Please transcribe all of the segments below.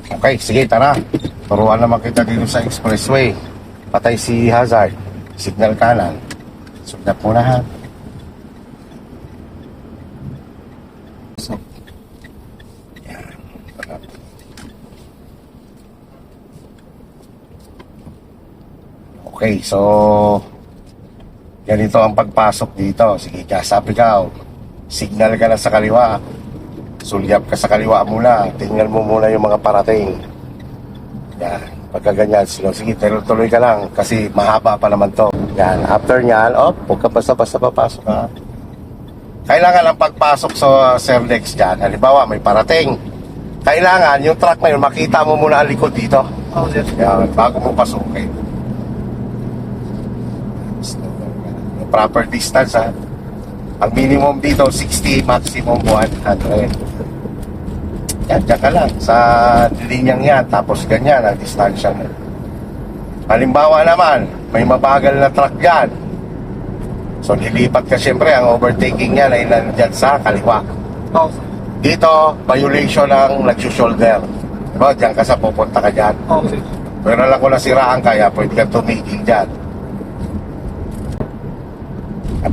Okay, sige, tara. Turuan naman kita dito sa expressway. Patay si hazard. Signal kanan. Sugnap muna ha. Yan. Okay, so ganito ang pagpasok dito. Sige, kasap ikaw. Signal ka na sa kaliwa. Sulyap ka sa kaliwa muna. Tingnan mo muna yung mga parating. Yan. Pagka ganyan, sige, tuloy ka lang. Kasi mahaba pa naman to. Yan. After nyan, huwag ka basta-basta papasok ha. Kailangan lang pagpasok sa Serlex dyan. Halimbawa, may parating. Kailangan, yung truck na yun, makita mo muna ang likod dito. Yan. Bago mo pasukin. Proper distance ha. Ang minimum dito 60, maximum 100. Yan, dyan ka lang sa linyang yan, tapos ganyan ang distansya mo. Halimbawa naman, may mabagal na truck dyan, so nilipat ka, syempre ang overtaking niya ay nandyan sa kaliwa. Dito, violation ng nagsushoulder, diba? Dyan ka sa pupunta ka dyan. Pero lang kung nasiraan kaya pwede ka tumigil dyan.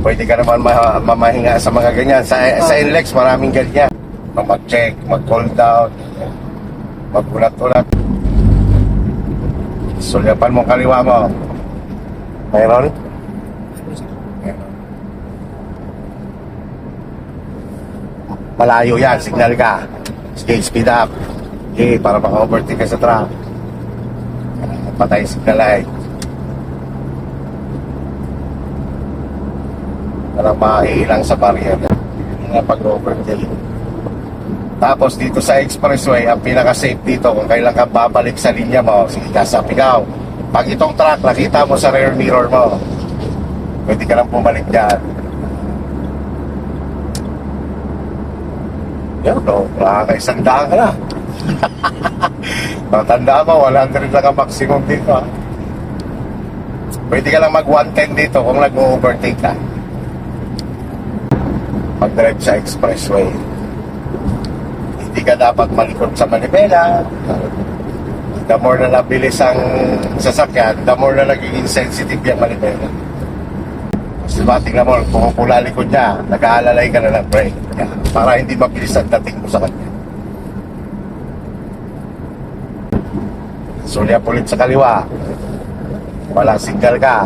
Pwede ka naman mamahinga sa mga ganyan. Sa NLEX maraming ganyan. Mag-check, mag-call down, mag-ulat-ulat. Sulyapan mo kaliwa mo. Mayroon? Malayo yan, signal ka. Sige, speed up. Okay, para maka-overtake ka sa truck. Patay signal light. Para maiilang sa barrier na pag-overtake. Tapos dito sa expressway, ang pinaka-safe dito, kung kailan ka babalik sa linya mo, sige, kasap ikaw. Pag itong truck, nakita mo sa rear mirror mo, pwede ka lang bumalik dyan. Yan, no? Nakakaisang daan ka na. Matandaan mo, 100 lang ang maximum dito. Ha? Pwede ka lang mag-110 dito kung nag-overtake ka. Pag-drive sa expressway, hindi ka dapat malikot sa manibela. The more na nabilis ang sasakyan, the more na naging sensitive yung manibela. Kasi diba, tingnan mo, kung pula likod niya, nag-aalalay ka na ng brake. Yan, para hindi mabilis ang dating mo sa kanya. Sulyap ulit sa kaliwa. Wala, signal ka.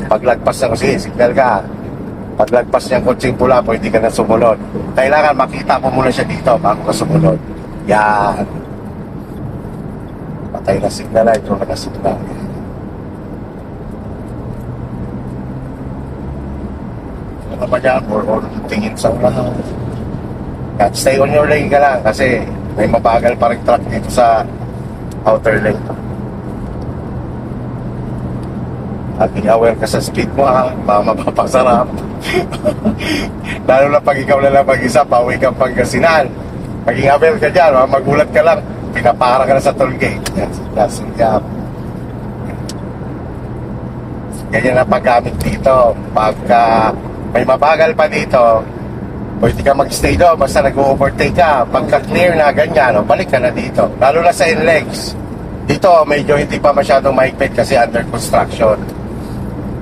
Paglagpas ng sige, signal ka. Paglagpas niyang kutsing pula, pwede ka na sumunod. Kailangan makita mo muna siya dito bago ka sumunod. Yan. Patay na signal light, huwag na signal. Ano ba dyan? Or tingin sa ulan. Yan, stay on your lane ka lang kasi may mabagal pa rin truck dito sa outer lane. At aware ka sa speed mo ha, mapapasarap. Lalo na pag ikaw na lang mag-isa, pauwi kang Pangasinan. Maging aware ka dyan, magulat ka lang, pinapara ka na sa toll gate. That's it. Ganyan ang paggamit dito. Pagka may mabagal pa dito, pwede ka mag-stay doon, basta nag-overtake ka. Pagka clear na ganyan, balik ka na dito. Lalo na sa NLEX. Dito, medyo hindi pa masyadong mahigpit kasi under construction.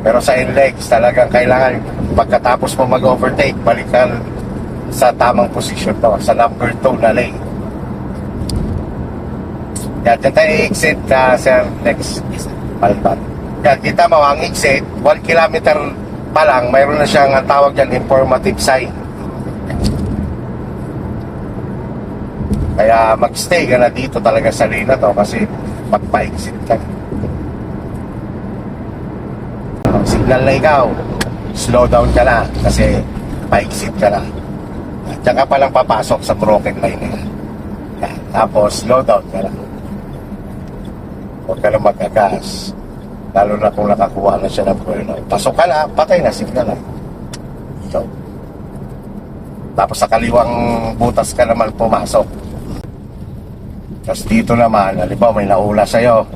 Pero sa NLEX, talagang kailangan pagkatapos mo mag-overtake, balik ka sa tamang posisyon to, sa number 2 na lane. Yan, dyan tayo exit sa NLEX. Palpat. Yan, kita mo, ang exit, 1 kilometer pa lang, mayroon na siyang tawag dyan, informative sign. Kaya mag-stay ka na dito talaga sa lane na to kasi magpa-exit ka. Signal na ikaw, slow down ka na kasi pa-exit ka na. Diyan ka palang papasok sa broken line na yan. Tapos slow down ka na. Huwag ka lang mag-agas. Lalo na kung nakakuha na siya ng burnout. Pasok ka na, patay na signal na. So, tapos sa kaliwang butas ka naman pumasok. Tapos dito naman, halimbawa may naula sa'yo,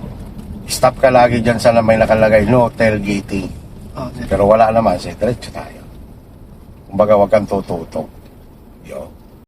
stop ka lagi dyan sa may nakalagay, no tailgating. Pero wala naman, diretso tayo. Kumbaga, wag kang tututok. Yo.